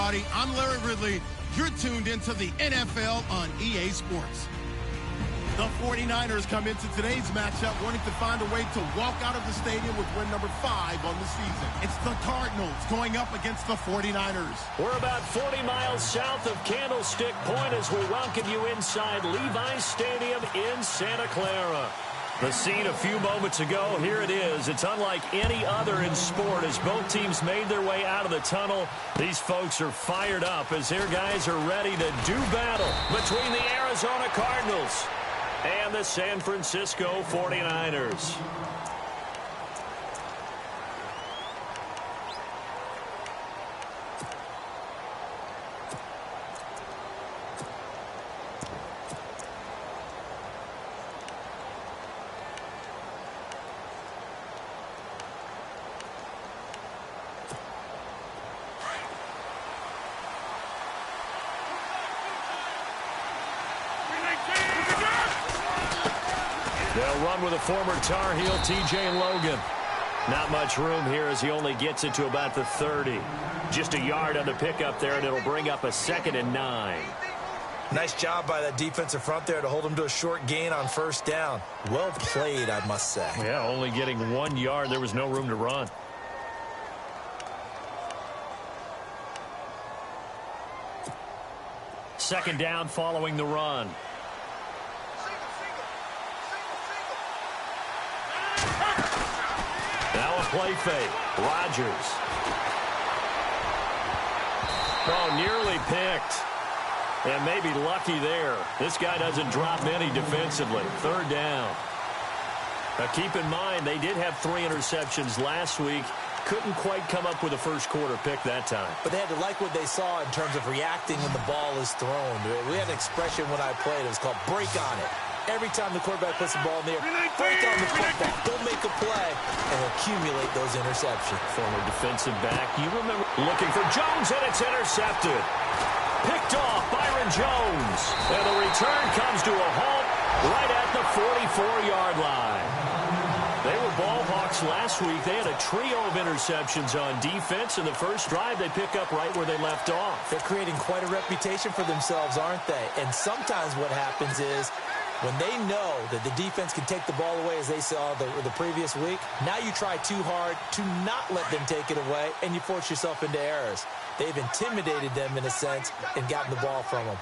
everybody. I'm Larry Ridley. You're tuned into the NFL on EA Sports. The 49ers come into today's matchup wanting to find a way to walk out of the stadium with win number 5 on the season. It's the Cardinals going up against the 49ers. We're about 40 miles south of Candlestick Point as we welcome you inside Levi's Stadium in Santa Clara. The scene a few moments ago, here it is. It's unlike any other in sport as both teams made their way out of the tunnel. These folks are fired up as their guys are ready to do battle between the Arizona Cardinals and the San Francisco 49ers. They'll run with a former Tar Heel, T.J. Logan. Not much room here as he only gets it to about the 30. Just a yard on the pickup there, and it'll bring up a 2nd and 9. Nice job by that defensive front there to hold him to a short gain on first down. Well played, I must say. Yeah, only getting 1 yard. There was no room to run. Second down following the run. Now a play fake. Rodgers. Oh, nearly picked. And maybe lucky there. This guy doesn't drop many defensively. Third down. Now keep in mind, they did have 3 interceptions last week. Couldn't quite come up with a first quarter pick that time. But they had to like what they saw in terms of reacting when the ball is thrown. We had an expression when I played. It was called break on it. Every time the quarterback puts the ball in the air, break on the football. Don't make a play and accumulate those interceptions. Former defensive back. You remember looking for Jones, and it's intercepted. Picked off Byron Jones. And the return comes to a halt right at the 44-yard line. They were ball hawks last week. They had a trio of interceptions on defense. In the first drive, they pick up right where they left off. They're creating quite a reputation for themselves, aren't they? And sometimes what happens is when they know that the defense can take the ball away, as they saw the previous week, now you try too hard to not let them take it away, and you force yourself into errors. They've intimidated them, in a sense, and gotten the ball from them.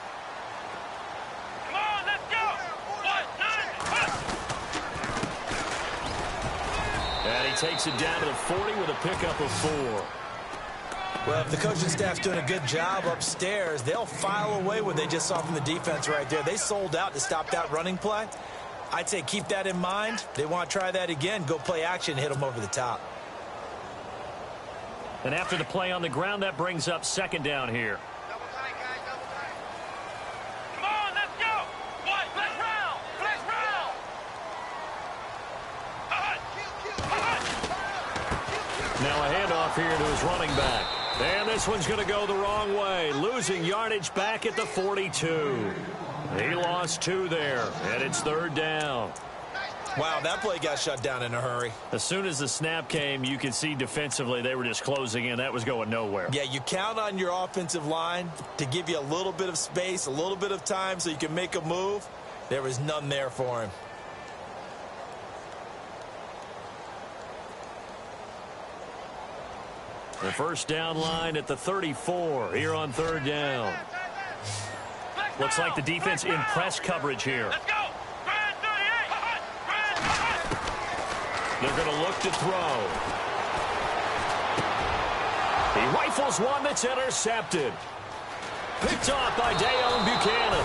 Come on, let's go! 1, 9, And he takes it down to the 40 with a pickup of 4. Well, if the coaching staff's doing a good job upstairs, they'll file away what they just saw from the defense right there. They sold out to stop that running play. I'd say keep that in mind. They want to try that again. Go play action, hit them over the top. And after the play on the ground, that brings up second down here. double tight, guys, double tight. Come on, let's go! 1, let's round! Let's round! Now a handoff here to his running back. And this one's going to go the wrong way. Losing yardage back at the 42. He lost 2 there, and it's third down. Wow, that play got shut down in a hurry. As soon as the snap came, you could see defensively they were just closing in. That was going nowhere. Yeah, you count on your offensive line to give you a little bit of space, a little bit of time so you can make a move. There was none there for him. The first down line at the 34 here on third down. Looks like the defense in press coverage here. Let's go! Grand 38! They're going to look to throw. He rifles one that's intercepted. Picked off by Dayon Buchanan.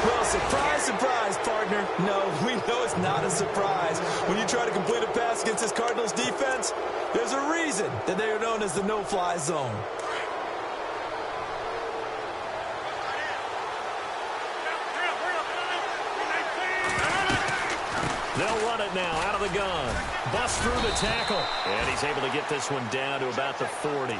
Well, surprise, surprise, partner. No, we know it's not a surprise. When you try to complete a pass against this Cardinals defense, there's a reason that they are known as the no-fly zone. They'll run it now out of the gun. Bust through the tackle. And he's able to get this one down to about the 40.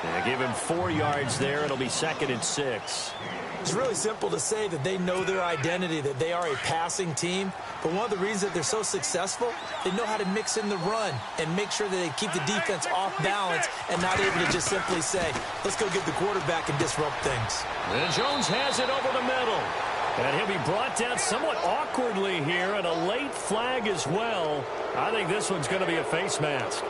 And give him 4 yards there. It'll be 2nd and 6. It's really simple to say that they know their identity, that they are a passing team. But one of the reasons that they're so successful, they know how to mix in the run and make sure that they keep the defense off balance and not able to just simply say, let's go get the quarterback and disrupt things. And Jones has it over the middle. And he'll be brought down somewhat awkwardly here, and a late flag as well. I think this one's going to be a face mask.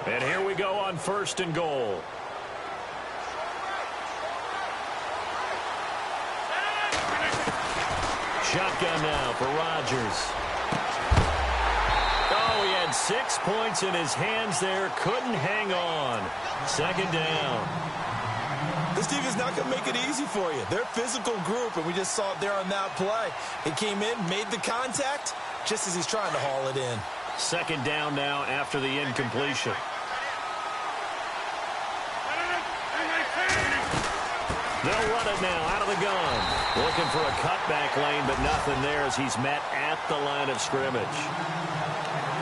And here we go on 1st and goal. Shotgun now for Rodgers. Oh, he had 6 points in his hands there. Couldn't hang on. 2nd down. This team is not going to make it easy for you. They're a physical group, and we just saw it there on that play. He came in, made the contact, just as he's trying to haul it in. 2nd down now after the incompletion. They'll run it now out of the gun. Looking for a cutback lane, but nothing there as he's met at the line of scrimmage.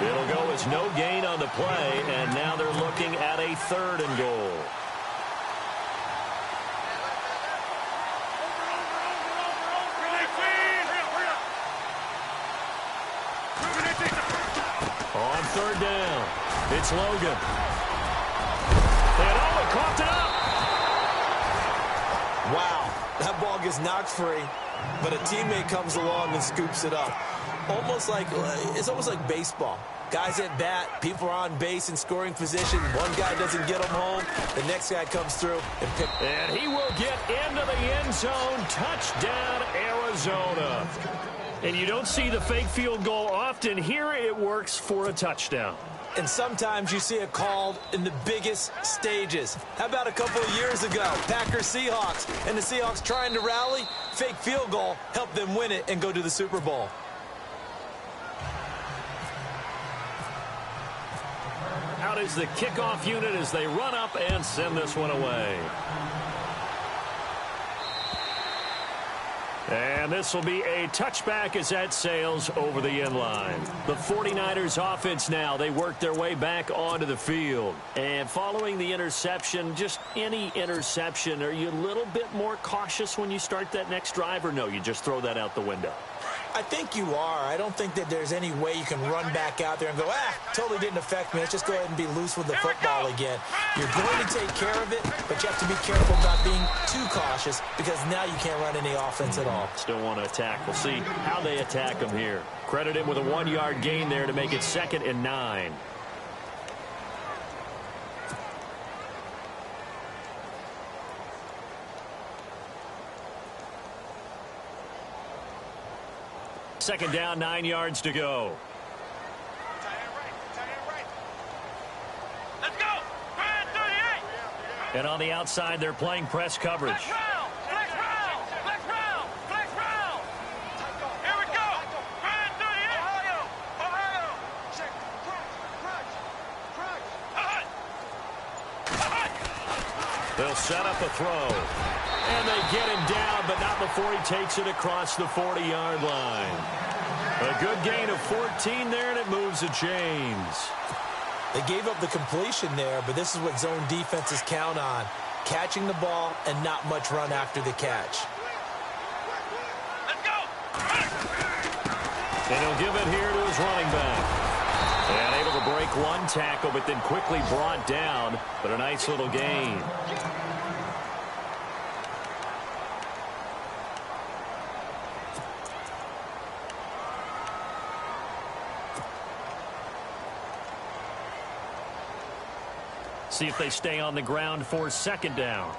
It'll go as no gain on the play, and now they're looking at a 3rd and goal. On 3rd down, it's Logan. And oh, he coughed it up. Wow, that ball gets knocked free, but a teammate comes along and scoops it up. It's almost like baseball. Guys at bat, people are on base in scoring position. One guy doesn't get them home. The next guy comes through and picks. And he will get into the end zone. Touchdown, Arizona. And you don't see the fake field goal often. Here it works for a touchdown. And sometimes you see it called in the biggest stages. How about a couple of years ago, Packers-Seahawks, and the Seahawks trying to rally, fake field goal, helped them win it and go to the Super Bowl. Out is the kickoff unit as they run up and send this one away. And this will be a touchback as that sails over the end line. The 49ers offense now, they work their way back onto the field. And following the interception, just any interception, are you a little bit more cautious when you start that next drive, or no, you just throw that out the window? I think you are. I don't think that there's any way you can run back out there and go, totally didn't affect me. Let's just go ahead and be loose with the football again. You're going to take care of it, but you have to be careful about being too cautious because now you can't run any offense at all. Still want to attack. We'll see how they attack them here. Credit him with a 1-yard gain there to make it 2nd and 9. Second down, 9 yards to go. Let's go. 38. And on the outside, they're playing press coverage. Flex round. Flex round. Flex round. Flex round. Here we go. 38. Ohio. Check. Crunch. They'll set up a throw. And they get him down, but not before he takes it across the 40-yard line. A good gain of 14 there, and it moves the chains. They gave up the completion there, but this is what zone defenses count on. Catching the ball and not much run after the catch. Let's go. And he'll give it here to his running back. And able to break one tackle, but then quickly brought down. But a nice little gain. See if they stay on the ground for 2nd down.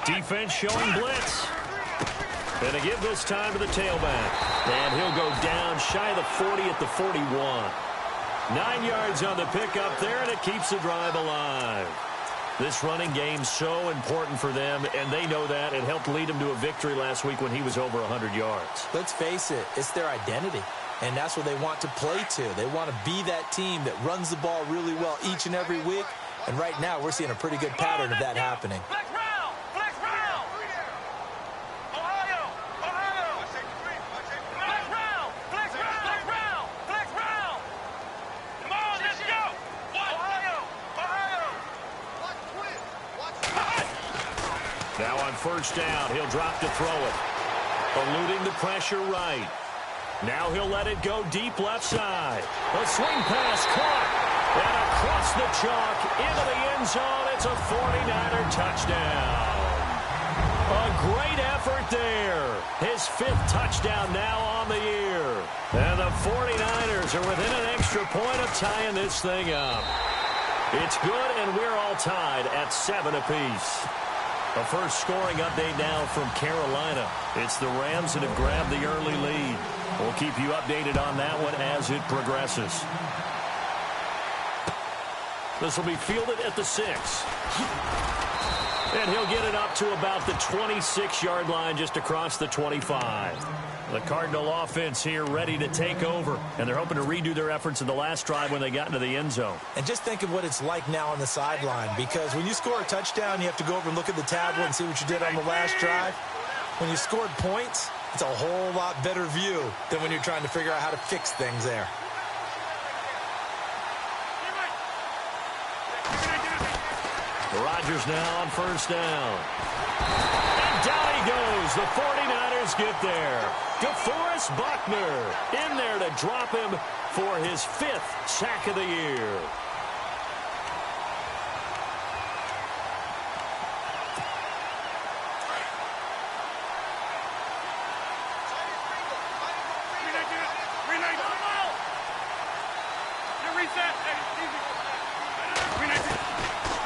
Defense showing blitz. And a give this time to the tailback. And he'll go down shy of the 40 at the 41. 9 yards on the pickup there, and it keeps the drive alive. This running game so important for them, and they know that. It helped lead them to a victory last week when he was over 100 yards. Let's face it, it's their identity. And that's what they want to play to. They want to be that team that runs the ball really well each and every week. And right now, we're seeing a pretty good pattern of that happening. Flex round. Flex round. Ohio. first down. He'll drop to throw it. Eluding the pressure right. Now he'll let it go deep left side. A swing pass caught. And across the chalk into the end zone. It's a 49er touchdown. A great effort there. His 5th touchdown now on the year. And the 49ers are within an extra point of tying this thing up. It's good, and we're all tied at 7 apiece. A first scoring update now from Carolina. It's the Rams that have grabbed the early lead. We'll keep you updated on that one as it progresses. This will be fielded at the 6. And he'll get it up to about the 26-yard line, just across the 25. The Cardinal offense here ready to take over, and they're hoping to redo their efforts in the last drive when they got into the end zone. And just think of what it's like now on the sideline, because when you score a touchdown, you have to go over and look at the tablet and see what you did on the last drive. When you scored points, it's a whole lot better view than when you're trying to figure out how to fix things there. Rodgers now on first down. And down he goes. The 49ers get there. DeForest Buckner in there to drop him for his 5th sack of the year.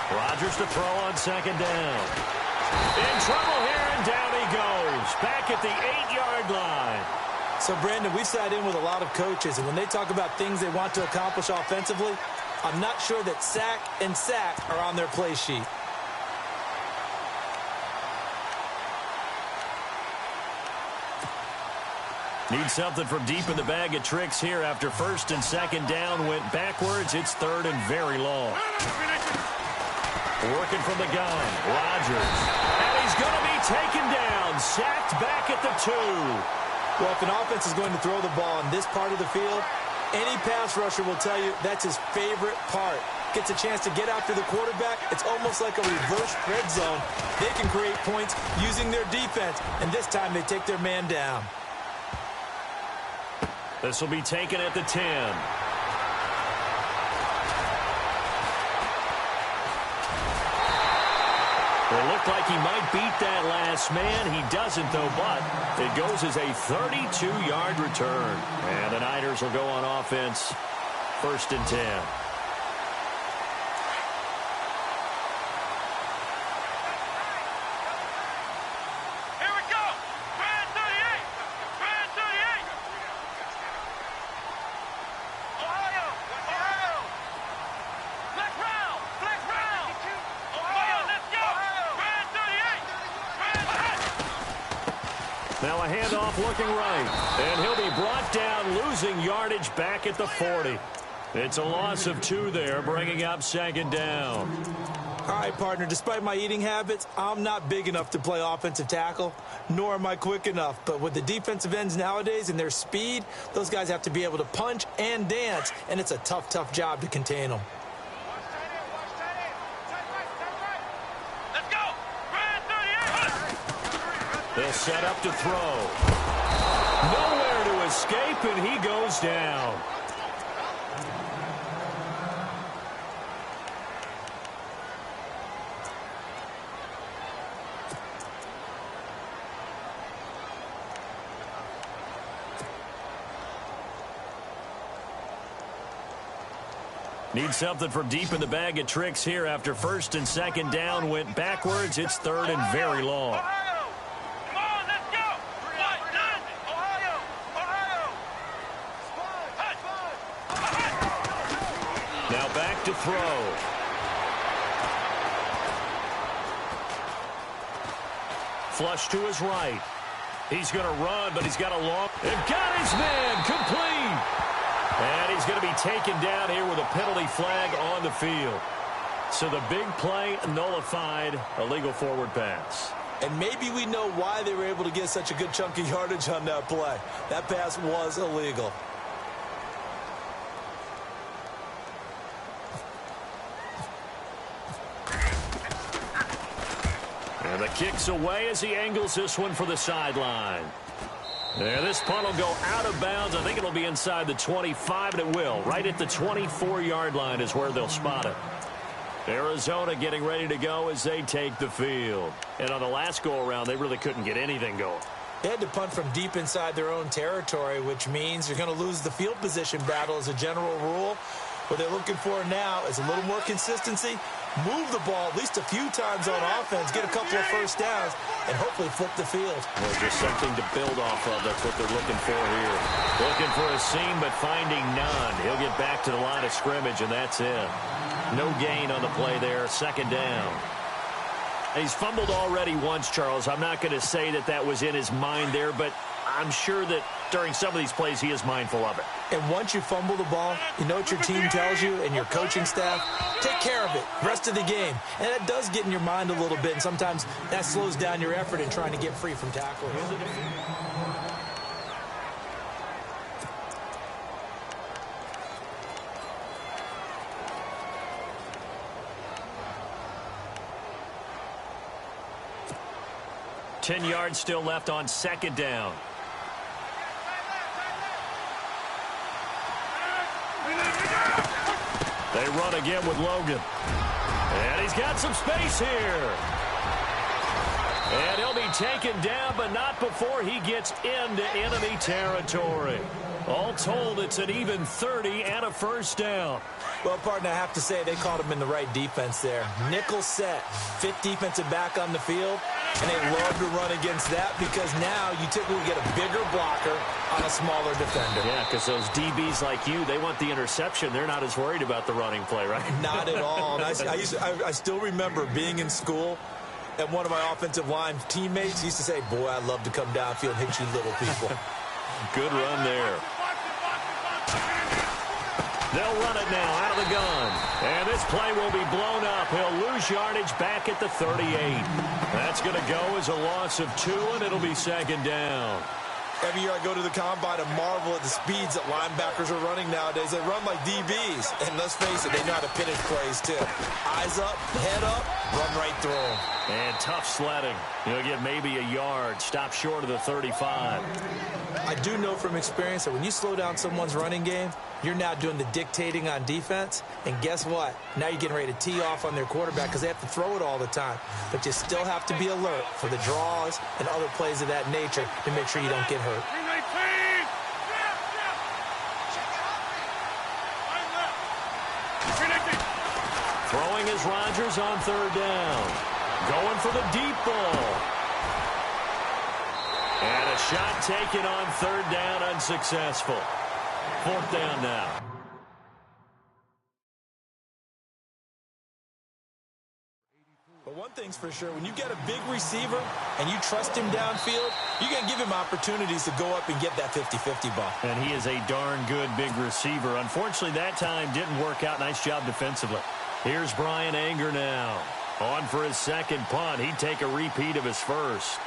Rodgers to throw on second down. In trouble here, and down he goes. Back at the 8-yard line. So, Brandon, we've sat in with a lot of coaches, and when they talk about things they want to accomplish offensively, I'm not sure that sack and sack are on their play sheet. Need something from deep in the bag of tricks here after first and second down went backwards. It's 3rd and very long. Working from the gun, Rodgers. And he's going to be taken down, sacked back at the 2. Well, if an offense is going to throw the ball in this part of the field, any pass rusher will tell you that's his favorite part. Gets a chance to get after the quarterback. It's almost like a reverse red zone. They can create points using their defense, and this time they take their man down. This will be taken at the 10. It looked like he might beat that last man. He doesn't, though, but it goes as a 32-yard return. And the Niners will go on offense, 1st and 10. Now a handoff looking right. And he'll be brought down, losing yardage back at the 40. It's a loss of 2 there, bringing up second down. All right, partner, despite my eating habits, I'm not big enough to play offensive tackle, nor am I quick enough. But with the defensive ends nowadays and their speed, those guys have to be able to punch and dance, and it's a tough, tough job to contain them. They'll set up to throw. Nowhere to escape, and he goes down. Need something from deep in the bag of tricks here after first and second down went backwards. It's 3rd and very long. Now back to throw. Flush to his right. He's going to run, but he's got a long... They've got his man complete. And he's going to be taken down here with a penalty flag on the field. So the big play nullified, a legal forward pass. And maybe we know why they were able to get such a good chunk of yardage on that play. That pass was illegal. And the kick's away as he angles this one for the sideline. There, this punt will go out of bounds. I think it'll be inside the 25, and it will. Right at the 24-yard line is where they'll spot it. Arizona getting ready to go as they take the field. And on the last go-around, they really couldn't get anything going. They had to punt from deep inside their own territory, which means you're going to lose the field position battle as a general rule. What they're looking for now is a little more consistency, move the ball at least a few times on offense, get a couple of first downs, and hopefully flip the field. Well, just something to build off of. That's what they're looking for here. Looking for a seam, but finding none. He'll get back to the line of scrimmage, and that's it. No gain on the play there. Second down. He's fumbled already once, Charles. I'm not going to say that that was in his mind there, but I'm sure that during some of these plays he is mindful of it. And once you fumble the ball, you know what your team tells you and your coaching staff? Take care of it rest of the game. And that does get in your mind a little bit, and sometimes that slows down your effort in trying to get free from tackles. 10 yards still left on second down. They run again with Logan. And he's got some space here. And he'll be taken down, but not before he gets into enemy territory. All told, it's an even 30 and a first down. Well, partner, I have to say they caught him in the right defense there. Nickel set, fifth defensive back on the field, and they love to run against that because now you typically get a bigger blocker on a smaller defender. Yeah, because those DBs like you, they want the interception. They're not as worried about the running play, right? Not at all. And I still remember being in school, and one of my offensive line teammates used to say, boy, I'd love to come downfield and hit you little people. Good run there. They'll run it now out of the gun. And this play will be blown up. He'll lose yardage back at the 38. That's going to go as a loss of 2, and it'll be second down. Every year I go to the combine and marvel at the speeds that linebackers are running nowadays. They run like DBs. And let's face it, they know how to finish plays too. Eyes up, head up, run right through them. And tough sledding. He'll get maybe a yard. Stop short of the 35. I do know from experience that when you slow down someone's running game, you're now doing the dictating on defense. And guess what? Now you're getting ready to tee off on their quarterback because they have to throw it all the time. But you still have to be alert for the draws and other plays of that nature to make sure you don't get hurt. Throwing is Rodgers on third down. Going for the deep ball. And a shot taken on third down, unsuccessful. Fourth down now. But one thing's for sure, when you get a big receiver and you trust him downfield, you're going to give him opportunities to go up and get that 50-50 ball. And he is a darn good big receiver. Unfortunately, that time didn't work out. Nice job defensively. Here's Brian Anger now. On for his second punt. He'd take a repeat of his first.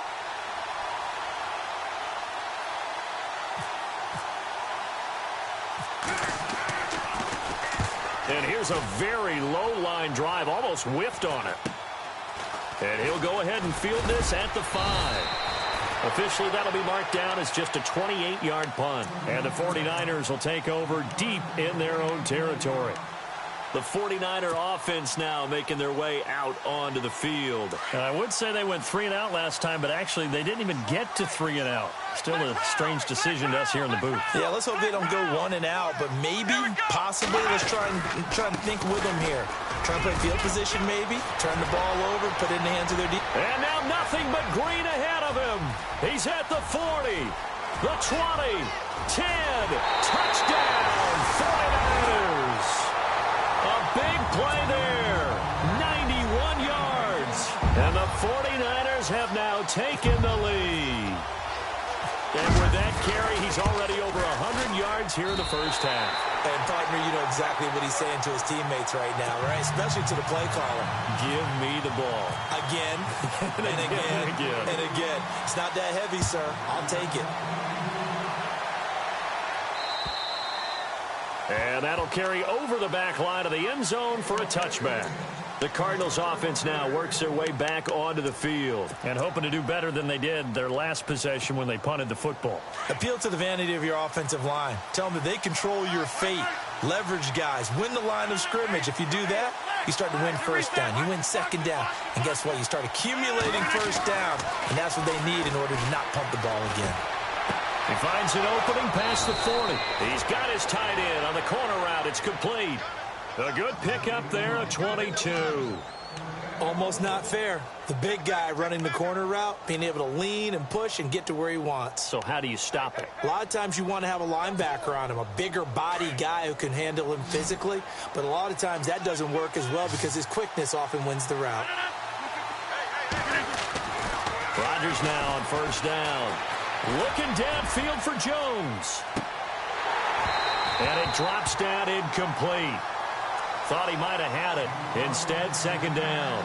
And here's a very low line drive. Almost whiffed on it. And he'll go ahead and field this at the 5. Officially, that'll be marked down as just a 28-yard punt. And the 49ers will take over deep in their own territory. The 49er offense now making their way out onto the field. And I would say they went 3 and out last time, but actually they didn't even get to 3 and out. Still a strange decision to us here in the booth. Yeah, let's hope they don't go 1 and out, but maybe, possibly, let's try and think with them here. Try and play field position maybe, turn the ball over, put it in the hands of their defense. And now nothing but green ahead of him. He's at the 40, the 20, 10, touchdown, 49ers. A big play there, 91 yards. And the 49ers have now taken the lead. And with that carry, he's already over 100 yards here in the first half. And, partner, you know exactly what he's saying to his teammates right now, right? Especially to the play caller. Give me the ball. Again, and again, and again. It's not that heavy, sir. I'll take it. And that'll carry over the back line of the end zone for a touchback. The Cardinals offense now works their way back onto the field and hoping to do better than they did their last possession when they punted the football. Appeal to the vanity of your offensive line. Tell them that they control your fate. Leverage guys. Win the line of scrimmage. If you do that, you start to win first down. You win second down. And guess what? You start accumulating first down. And that's what they need in order to not pump the ball again. He finds an opening past the 40. He's got his tight end on the corner route. It's complete. A good pickup there, a 22. Almost not fair. The big guy running the corner route, being able to lean and push and get to where he wants. So how do you stop it? A lot of times you want to have a linebacker on him, a bigger body guy who can handle him physically. But a lot of times that doesn't work as well because his quickness often wins the route. Rodgers now on first down. Looking downfield for Jones. And it drops down incomplete. Thought he might have had it. Instead, second down.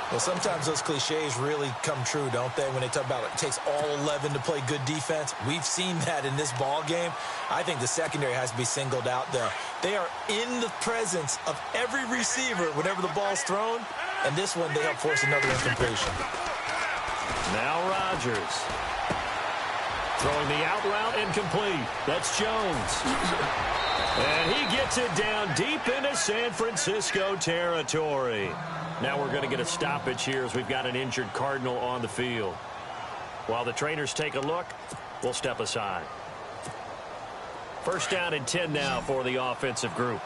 Well, sometimes those cliches really come true, don't they? When they talk about it takes all 11 to play good defense. We've seen that in this ball game. I think the secondary has to be singled out there. They are in the presence of every receiver whenever the ball's thrown. And this one, they help force another incompletion. Now Rodgers. Throwing the out route incomplete. That's Jones. And he gets it down deep into San Francisco territory. Now we're going to get a stoppage here as we've got an injured Cardinal on the field. While the trainers take a look, we'll step aside. First down and 10 now for the offensive group.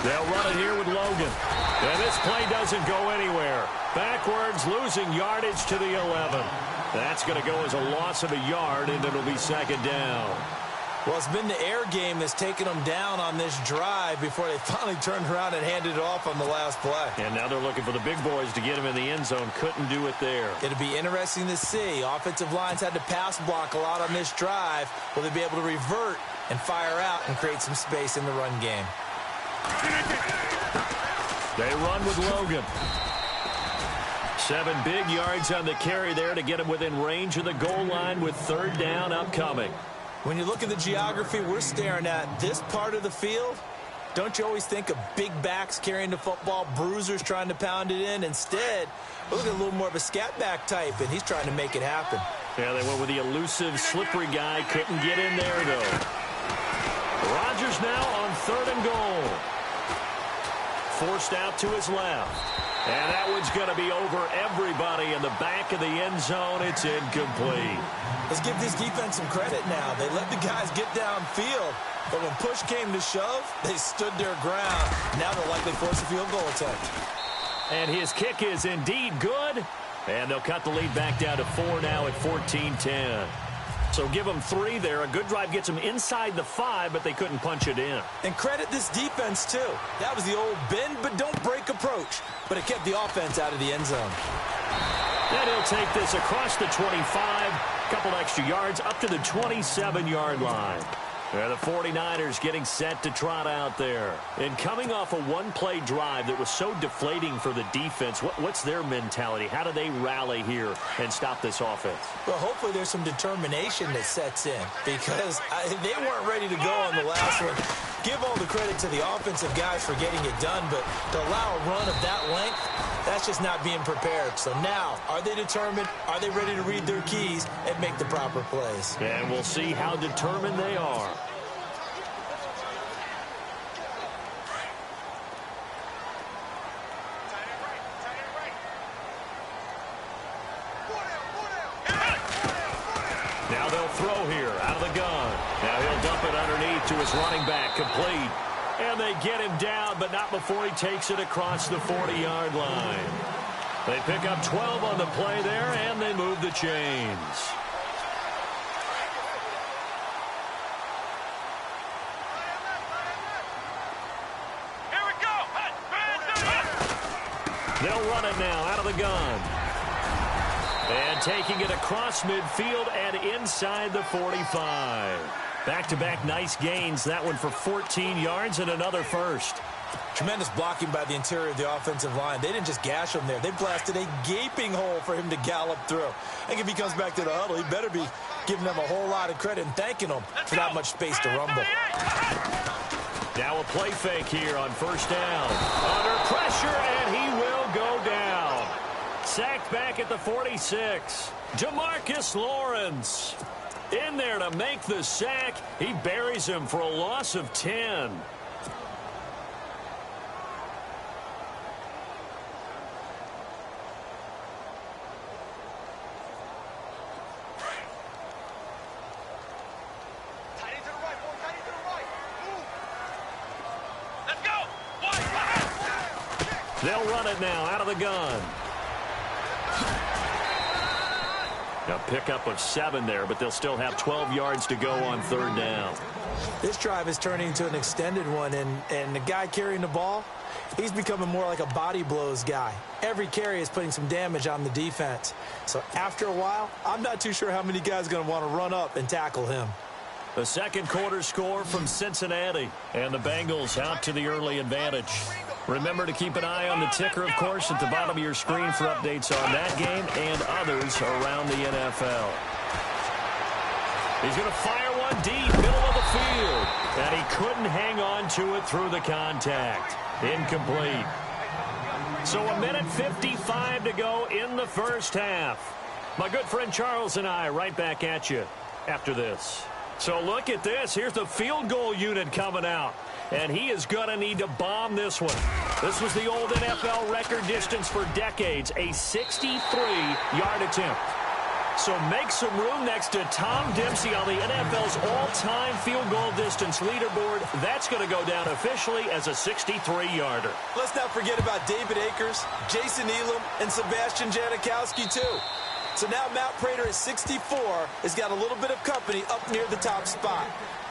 They'll run it here with Logan. And this play doesn't go anywhere. Backwards, losing yardage to the 11. That's going to go as a loss of a yard, and it'll be second down. Well, it's been the air game that's taken them down on this drive before they finally turned around and handed it off on the last play. And now they're looking for the big boys to get him in the end zone. Couldn't do it there. It'll be interesting to see. Offensive lines had to pass block a lot on this drive. Will they be able to revert and fire out and create some space in the run game? They run with Logan. 7 big yards on the carry there to get him within range of the goal line with third down upcoming. When you look at the geography we're staring at, this part of the field, don't you always think of big backs carrying the football, bruisers trying to pound it in? Instead, we're looking at a little more of a scat back type, and he's trying to make it happen. Yeah, they went with the elusive, slippery guy. Couldn't get in there, though. Rodgers now on third and goal. Forced out to his left. And that one's going to be over everybody in the back of the end zone. It's incomplete. Let's give this defense some credit now. They let the guys get downfield, but when push came to shove, they stood their ground. Now they'll likely force a field goal attempt. And his kick is indeed good. And they'll cut the lead back down to 4 now at 14-10. So give them 3 there. A good drive gets them inside the 5, but they couldn't punch it in. And credit this defense, too. That was the old bend but don't break approach, but it kept the offense out of the end zone. And he'll take this across the 25, a couple extra yards up to the 27-yard line. They're the 49ers getting set to trot out there. And coming off a one-play drive that was so deflating for the defense, what's their mentality? How do they rally here and stop this offense? Well, hopefully there's some determination that sets in because they weren't ready to go on the last one. Give all the credit to the offensive guys for getting it done, but to allow a run of that length, that's just not being prepared. So now, are they determined? Are they ready to read their keys and make the proper plays? And we'll see how determined they are. Now they'll throw here out of the gun. Now he'll dump it underneath to his running back, complete. And they get him down, but not before he takes it across the 40-yard line. They pick up 12 on the play there, and they move the chains. Here we go. They'll run it now out of the gun. And taking it across midfield and inside the 45. Back-to-back nice gains. That one for 14 yards and another first. Tremendous blocking by the interior of the offensive line. They didn't just gash him there. They blasted a gaping hole for him to gallop through. I think if he comes back to the huddle, he better be giving them a whole lot of credit and thanking them for that much space to rumble. Now a play fake here on first down. Under pressure, and he will go down. Sacked back at the 46. Demarcus Lawrence in there to make the sack. He buries him for a loss of 10. They'll run it now out of the gun. A pickup of 7 there, but they'll still have 12 yards to go on third down. This drive is turning into an extended one, and the guy carrying the ball, he's becoming more like a body blows guy. Every carry is putting some damage on the defense. So after a while, I'm not too sure how many guys are going to want to run up and tackle him. The second quarter score from Cincinnati, and the Bengals out to the early advantage. Remember to keep an eye on the ticker, of course, at the bottom of your screen for updates on that game and others around the NFL. He's going to fire one deep, middle of the field, and he couldn't hang on to it through the contact. Incomplete. So 1:55 to go in the first half. My good friend Charles and I right back at you after this. So look at this. Here's the field goal unit coming out. And he is going to need to bomb this one. This was the old NFL record distance for decades, a 63-yard attempt. So make some room next to Tom Dempsey on the NFL's all-time field goal distance leaderboard. That's going to go down officially as a 63-yarder. Let's not forget about David Akers, Jason Elam, and Sebastian Janikowski, too. So now Matt Prater at 64 has got a little bit of company up near the top spot.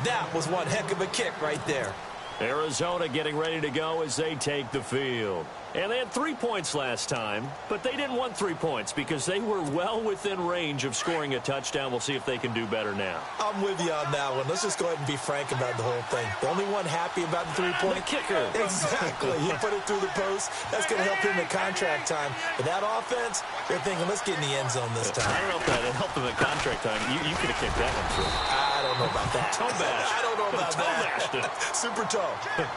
That was one heck of a kick right there. Arizona getting ready to go as they take the field. And they had 3 points last time, but they didn't want 3 points because they were well within range of scoring a touchdown. We'll see if they can do better now. I'm with you on that one. Let's just go ahead and be frank about the whole thing. The only one happy about the three-point kicker. Exactly. He put it through the post. That's going to help him at contract time. But that offense, they're thinking, let's get in the end zone this time. I don't know if that helped him at contract time. You could have kicked that one through. I don't know about that. Toe bash. I don't know about that. Super toe.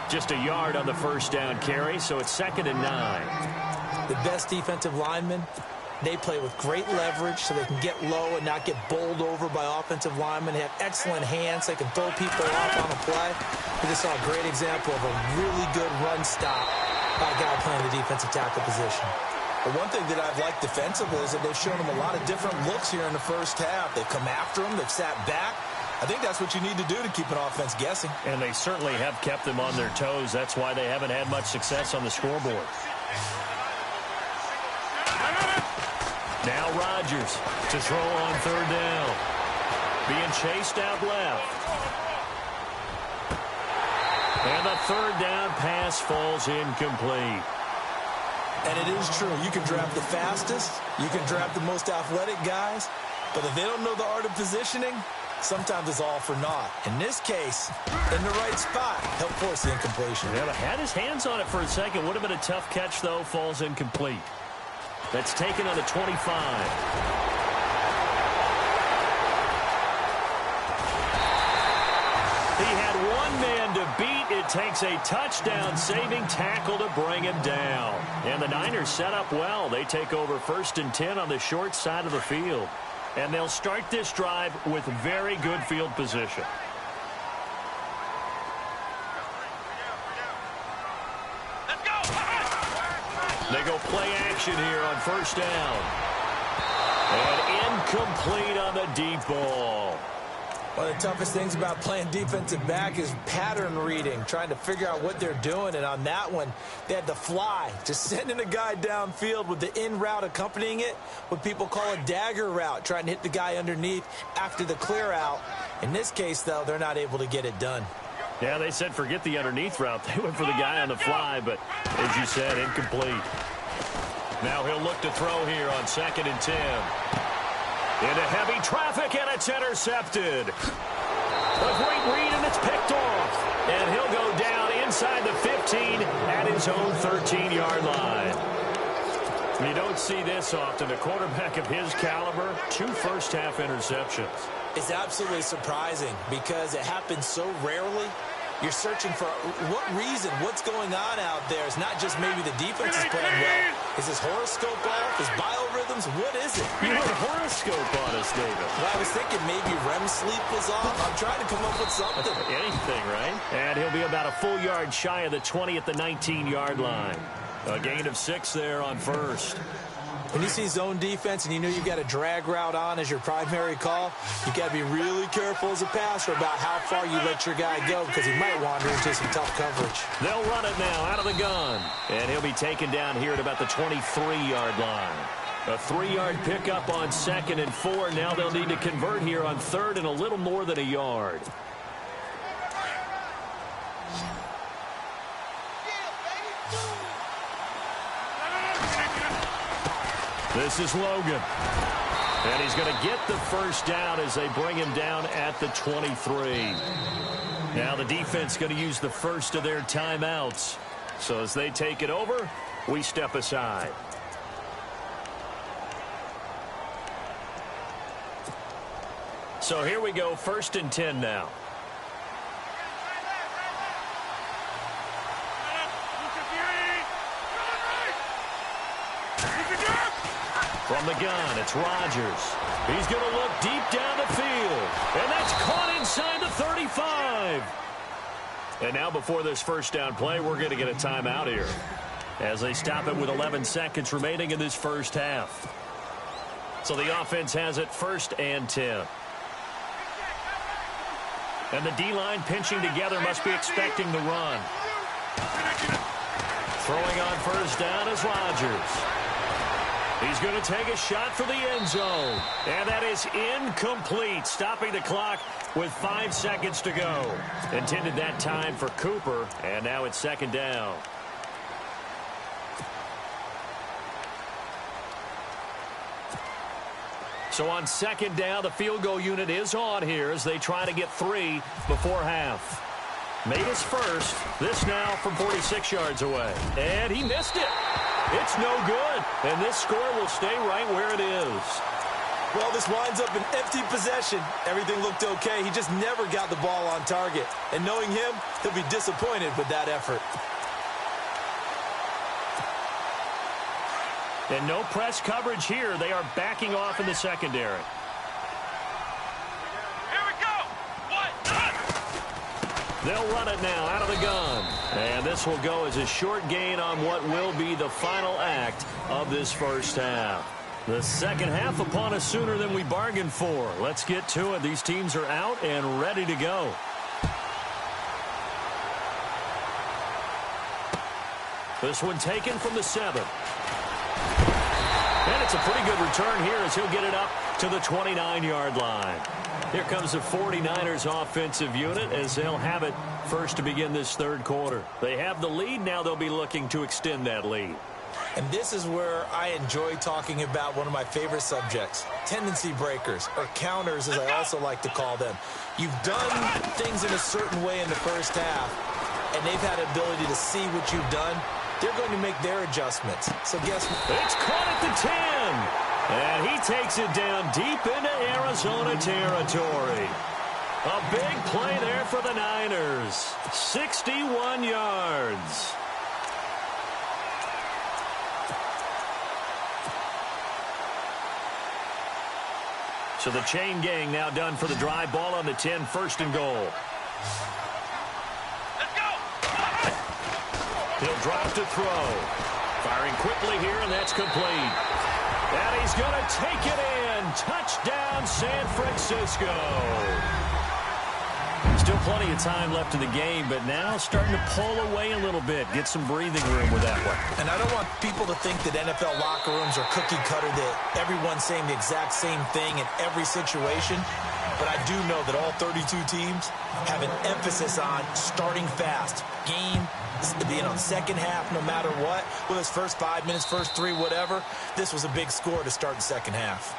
Just a yard on the first down carry, so it's 2nd and 9. The best defensive linemen, they play with great leverage so they can get low and not get bowled over by offensive linemen. They have excellent hands. They can throw people off on a play. We just saw a great example of a really good run stop by a guy playing the defensive tackle position. But one thing that I've liked defensively is that they've shown them a lot of different looks here in the first half. They've come after them. They've sat back. I think that's what you need to do to keep an offense guessing. And they certainly have kept them on their toes. That's why they haven't had much success on the scoreboard. Now Rodgers to throw on third down. Being chased out left. And the third down pass falls incomplete. And it is true. You can draft the fastest. You can draft the most athletic guys. But if they don't know the art of positioning, sometimes it's all for naught. In this case, in the right spot, help force the incompletion. Yeah, had his hands on it for a second. Would have been a tough catch, though. Falls incomplete. That's taken on the 25. He had one man to beat. It takes a touchdown-saving tackle to bring him down. And the Niners set up well. They take over 1st and 10 on the short side of the field. And they'll start this drive with very good field position. They go play action here on first down. And incomplete on the deep ball. One of the toughest things about playing defensive back is pattern reading, trying to figure out what they're doing. And on that one, they had to fly, just sending a guy downfield with the in route accompanying it, what people call a dagger route, trying to hit the guy underneath after the clear out. In this case, though, they're not able to get it done. Yeah, they said forget the underneath route. They went for the guy on the fly, but as you said, incomplete. Now he'll look to throw here on 2nd and 10. Into heavy traffic, and it's intercepted. A great read, and it's picked off. And he'll go down inside the 15 at his own 13-yard line. You don't see this often. A quarterback of his caliber, 2 first-half interceptions. It's absolutely surprising because it happens so rarely. You're searching for what reason, what's going on out there. It's not just maybe the defense is playing well. Is his horoscope off? His biorhythms? What is it? You went horoscope on us, David. Well, I was thinking maybe REM sleep was off. I'm trying to come up with something. Anything, right? And he'll be about a full yard shy of the 20 at the 19-yard line. A gain of 6 there on first. When you see zone defense and you know you've got a drag route on as your primary call, you got to be really careful as a passer about how far you let your guy go because he might wander into some tough coverage. They'll run it now out of the gun. And he'll be taken down here at about the 23-yard line. A 3-yard pickup on 2nd and 4. Now they'll need to convert here on 3rd and a little more than a yard. This is Logan. And he's going to get the first down as they bring him down at the 23. Now the defense going to use the first of their timeouts. So as they take it over, we step aside. So here we go, 1st and 10 now. From the gun, it's Rodgers. He's going to look deep down the field. And that's caught inside the 35. And now before this first down play, we're going to get a timeout here as they stop it with 11 seconds remaining in this first half. So the offense has it 1st and 10. And the D-line pinching together must be expecting the run. Throwing on first down is Rodgers. He's going to take a shot for the end zone. And that is incomplete, stopping the clock with 5 seconds to go. Intended that time for Cooper, and now it's 2nd down. So on 2nd down, the field goal unit is on here as they try to get 3 before half. Made his first. This now from 46 yards away. And he missed it. It's no good. And this score will stay right where it is. Well, this winds up an empty possession. Everything looked okay. He just never got the ball on target. And knowing him, he'll be disappointed with that effort. And no press coverage here. They are backing off in the secondary. They'll run it now out of the gun. And this will go as a short gain on what will be the final act of this first half. The second half upon us sooner than we bargained for. Let's get to it. These teams are out and ready to go. This one taken from the 7. And it's a pretty good return here as he'll get it up to the 29-yard line. Here comes the 49ers offensive unit as they'll have it first to begin this 3rd quarter. They have the lead. Now they'll be looking to extend that lead. And this is where I enjoy talking about one of my favorite subjects, tendency breakers, or counters as I also like to call them. You've done things in a certain way in the first half, and they've had the ability to see what you've done. They're going to make their adjustments. So guess what? It's caught at the 10. And he takes it down deep into Arizona territory. A big play there for the Niners. 61 yards. So the chain gang now done for the drive. Ball on the 10, 1st and goal. Let's go! He'll drop to throw. Firing quickly here, and that's complete. And he's going to take it in. Touchdown, San Francisco. Still plenty of time left in the game, but now starting to pull away a little bit. Get some breathing room with that one. And I don't want people to think that NFL locker rooms are cookie cutter, that everyone's saying the exact same thing in every situation. But I do know that all 32 teams have an emphasis on starting fast. Game being on second half no matter what. Whether it's first 5 minutes, first 3, whatever. This was a big score to start the second half.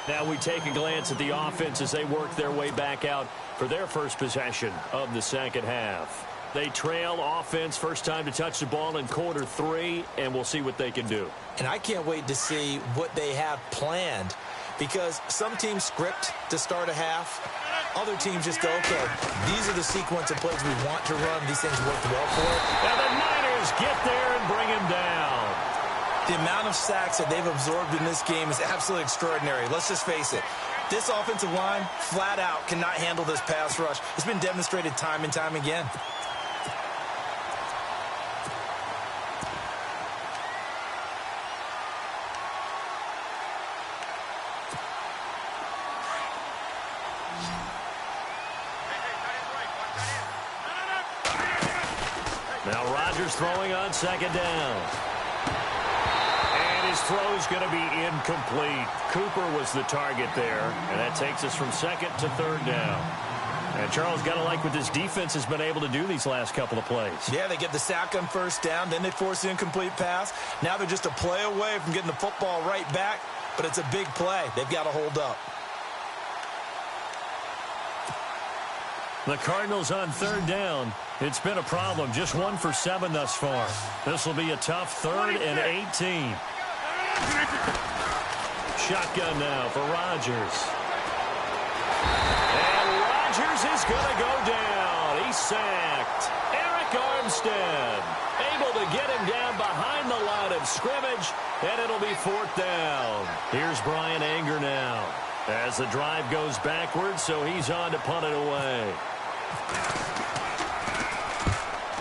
Now we take a glance at the offense as they work their way back out for their first possession of the second half. They trail offense first time to touch the ball in quarter 3, and we'll see what they can do. And I can't wait to see what they have planned, because some teams script to start a half. Other teams just go, okay, these are the sequence of plays we want to run. These things worked well for it. And the Niners get there and bring him down. The amount of sacks that they've absorbed in this game is absolutely extraordinary. Let's just face it. This offensive line, flat out, cannot handle this pass rush. It's been demonstrated time and time again. Now Rodgers throwing on second down. And his throw's going to be incomplete. Cooper was the target there, and that takes us from second to third down. And Charles, got to like what this defense has been able to do these last couple of plays. Yeah, they get the sack on first down, then they force the incomplete pass. Now they're just a play away from getting the football right back, but it's a big play. They've got to hold up. The Cardinals on third down. It's been a problem. Just 1 for 7 thus far. This will be a tough 3rd and 18. Shotgun now for Rodgers. And Rodgers is going to go down. He's sacked. Eric Armstead able to get him down behind the line of scrimmage, and it'll be 4th down. Here's Brian Anger now as the drive goes backwards, so he's on to punt it away.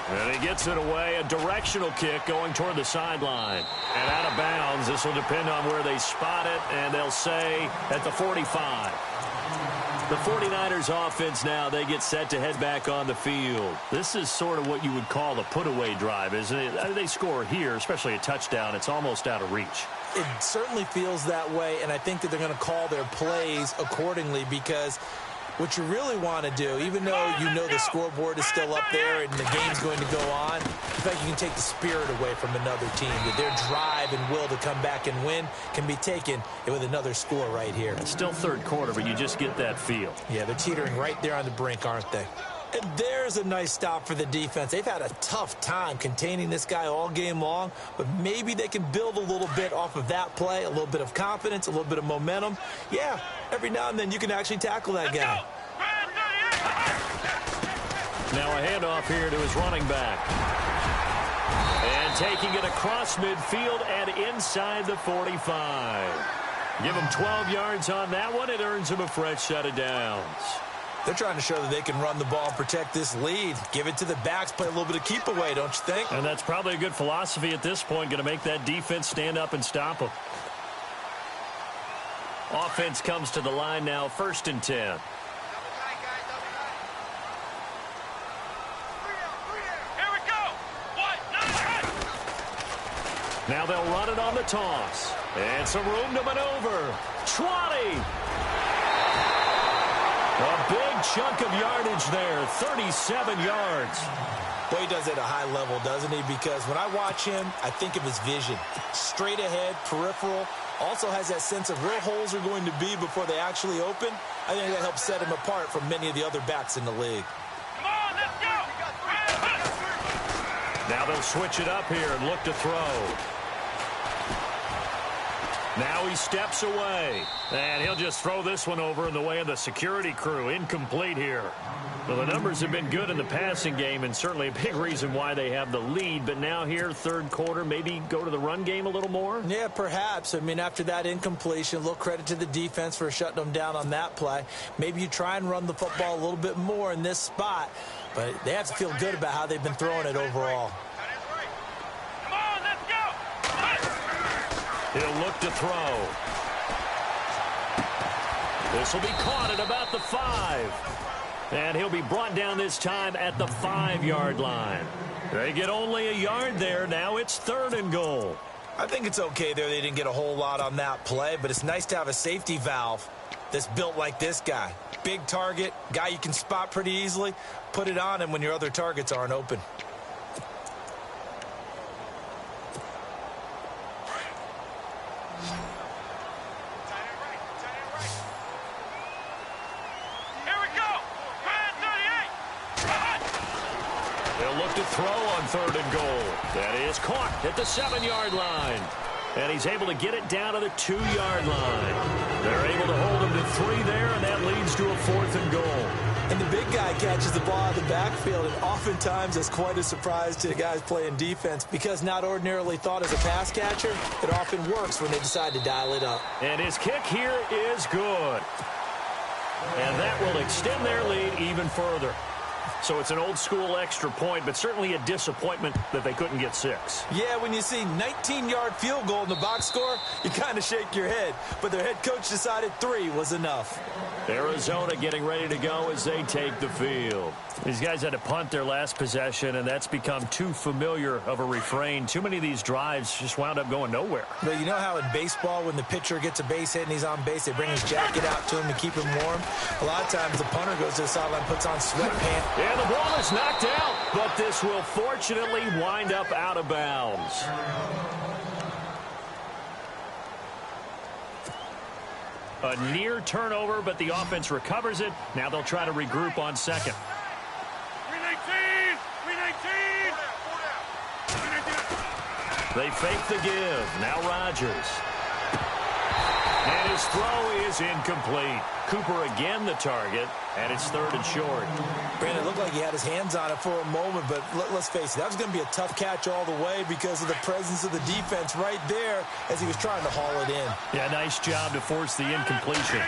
And he gets it away, a directional kick going toward the sideline. And out of bounds, this will depend on where they spot it, and they'll say at the 45. The 49ers offense now, they get set to head back on the field. This is sort of what you would call the put-away drive, isn't it? They score here, especially a touchdown. It's almost out of reach. It certainly feels that way, and I think that they're going to call their plays accordingly, because what you really want to do, even though you know the scoreboard is still up there and the game's going to go on, in fact, you can take the spirit away from another team. That their drive and will to come back and win can be taken with another score right here. It's still third quarter, but you just get that feel. Yeah, they're teetering right there on the brink, aren't they? And there's a nice stop for the defense. They've had a tough time containing this guy all game long, but maybe they can build a little bit off of that play, a little bit of confidence, a little bit of momentum. Yeah, every now and then you can actually tackle that guy. Now a handoff here to his running back. And taking it across midfield and inside the 45. Give him 12 yards on that one. It earns him a fresh set of downs. They're trying to show that they can run the ball and protect this lead. Give it to the backs, play a little bit of keep away, don't you think? And that's probably a good philosophy at this point, going to make that defense stand up and stop them. Offense comes to the line now, 1st and 10. Now they'll run it on the toss. And some room to maneuver. 20. A big chunk of yardage there, 37 yards. Boy, he does it at a high level, doesn't he? Because when I watch him, I think of his vision. Straight ahead, peripheral. Also has that sense of where holes are going to be before they actually open. I think that helps set him apart from many of the other backs in the league. Come on, let's go. Now they'll switch it up here and look to throw. Now he steps away, and he'll just throw this one over in the way of the security crew. Incomplete here. Well, the numbers have been good in the passing game, and certainly a big reason why they have the lead. But now here, third quarter, maybe go to the run game a little more? Yeah, perhaps. I mean, after that incompletion, a little credit to the defense for shutting them down on that play. Maybe you try and run the football a little bit more in this spot, but they have to feel good about how they've been throwing it overall. He'll look to throw. This will be caught at about the 5. And he'll be brought down this time at the 5-yard line. They get only a yard there. Now it's 3rd and goal. I think it's okay there. They didn't get a whole lot on that play, but it's nice to have a safety valve that's built like this guy. Big target, guy you can spot pretty easily. Put it on him when your other targets aren't open. They'll look to throw on 3rd and goal. That is caught at the 7-yard line. And he's able to get it down to the 2-yard line. They're able to hold him to 3 there, and that leads to a 4th and goal. And the big guy catches the ball out of the backfield, and oftentimes it's quite a surprise to the guys playing defense because not ordinarily thought as a pass catcher, it often works when they decide to dial it up. And his kick here is good. And that will extend their lead even further. So it's an old-school extra point, but certainly a disappointment that they couldn't get 6. Yeah, when you see 19-yard field goal in the box score, you kind of shake your head. But their head coach decided 3 was enough. Arizona getting ready to go as they take the field. These guys had to punt their last possession, and that's become too familiar of a refrain. Too many of these drives just wound up going nowhere. But you know how in baseball, when the pitcher gets a base hit and he's on base, they bring his jacket out to him to keep him warm? A lot of times the punter goes to the sideline, puts on sweatpants. And the ball is knocked out, but this will fortunately wind up out of bounds. A near turnover, but the offense recovers it. Now they'll try to regroup on 2nd. 319! They fake the give. Now Rodgers. And his throw is incomplete. Cooper again the target, and it's 3rd and short. Brandon, it looked like he had his hands on it for a moment, but let's face it, that was going to be a tough catch all the way because of the presence of the defense right there as he was trying to haul it in. Yeah, nice job to force the incompletion.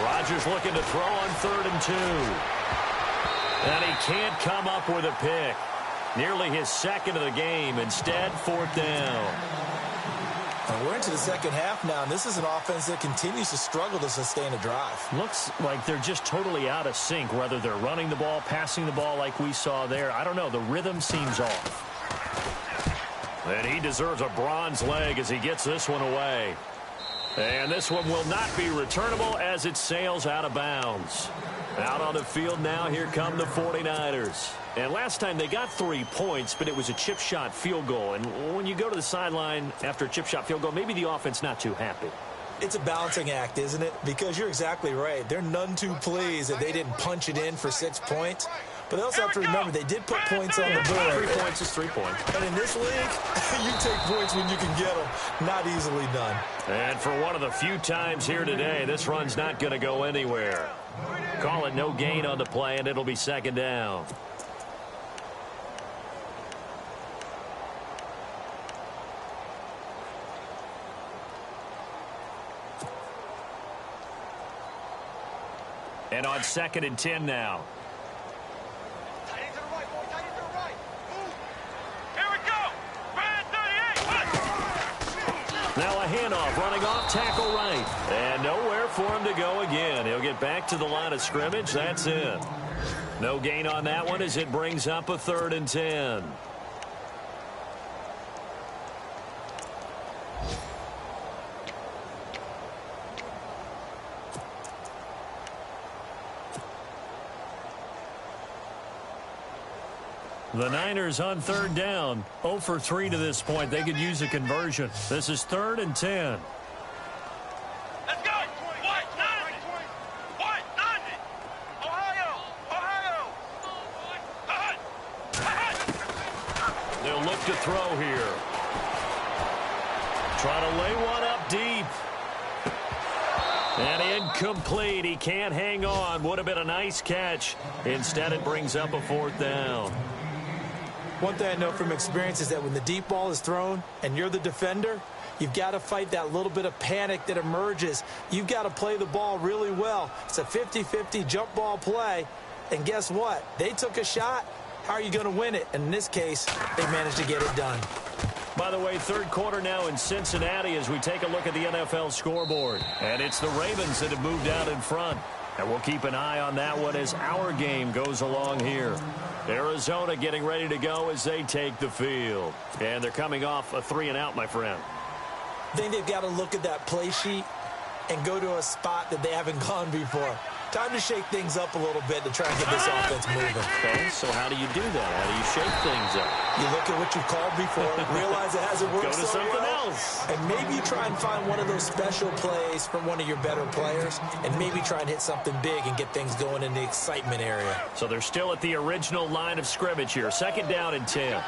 Rodgers looking to throw on 3rd and 2. And he can't come up with a pick. Nearly his 2nd of the game. Instead, 4th down. We're into the second half now, and this is an offense that continues to struggle to sustain a drive. Looks like they're just totally out of sync, whether they're running the ball, passing the ball like we saw there. I don't know. The rhythm seems off. And he deserves a bronze leg as he gets this one away. And this one will not be returnable as it sails out of bounds. Out on the field now, here come the 49ers. And last time they got 3 points, but it was a chip shot field goal. And when you go to the sideline after a chip shot field goal, maybe the offense not too happy. It's a balancing act, isn't it? Because you're exactly right. They're none too pleased that they didn't punch it in for 6 points. But they also have to remember they did put points on the board. 3 points is 3 points. And in this league, you take points when you can get them. Not easily done. And for one of the few times here today, this run's not going to go anywhere. Call it no gain on the play, and it'll be 2nd down. And on 2nd and 10 now. Tight end to the right, boy. Tight end to the right. Move. Here we go. Brand 38. Now a handoff running off tackle right. And nowhere for him to go again. He'll get back to the line of scrimmage. That's it. No gain on that one as it brings up a 3rd and 10. The Niners on 3rd down. 0 for 3 to this point. They could use a conversion. This is 3rd and 10. Let's go. What? 90. What? 90. Ohio. Ohio. They'll look to throw here. Try to lay one up deep. And incomplete. He can't hang on. Would have been a nice catch. Instead, it brings up a 4th down. One thing I know from experience is that when the deep ball is thrown and you're the defender, you've got to fight that little bit of panic that emerges. You've got to play the ball really well. It's a 50-50 jump ball play. And guess what? They took a shot. How are you going to win it? And in this case, they managed to get it done. By the way, 3rd quarter now in Cincinnati as we take a look at the NFL scoreboard. And it's the Ravens that have moved out in front. And we'll keep an eye on that one as our game goes along here. Arizona getting ready to go as they take the field. And they're coming off a 3-and-out, my friend. I think they've got to look at that play sheet and go to a spot that they haven't gone before. Time to shake things up a little bit to try and get this offense moving. Okay, so how do you do that? How do you shake things up? You look at what you've called before, realize it hasn't worked Go to so something well, else. and maybe you try and find one of those special plays from one of your better players, and maybe try and hit something big and get things going in the excitement area. So they're still at the original line of scrimmage here. 2nd down and 10.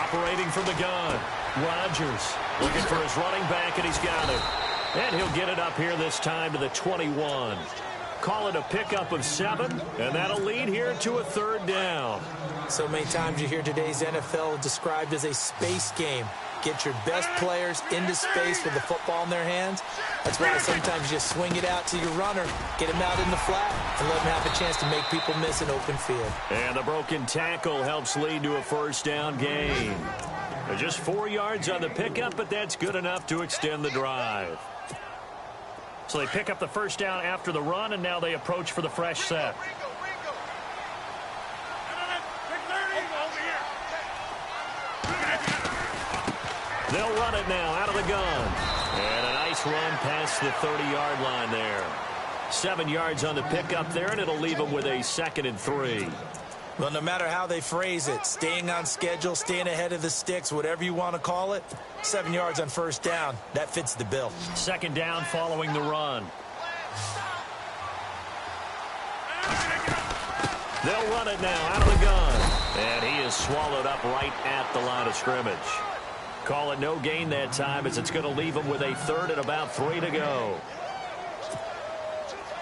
Operating from the gun. Rodgers looking for his running back, and he's got it. And he'll get it up here this time to the 21. Call it a pickup of 7, and that'll lead here to a 3rd down. So many times you hear today's NFL described as a space game. Get your best players into space with the football in their hands. That's why sometimes you just swing it out to your runner, get him out in the flat, and let him have a chance to make people miss an open field. And the broken tackle helps lead to a 1st down gain. Just 4 yards on the pickup, but that's good enough to extend the drive. So they pick up the 1st down after the run, and now they approach for the fresh set. They'll run it now out of the gun. And a nice run past the 30-yard line there. 7 yards on the pickup there, and it'll leave them with a 2nd and 3. Well, no matter how they phrase it, staying on schedule, staying ahead of the sticks, whatever you want to call it, 7 yards on 1st down, that fits the bill. 2nd down following the run. They'll run it now out of the gun. And he is swallowed up right at the line of scrimmage. Call it no gain that time, as it's going to leave him with a 3rd and about 3 to go.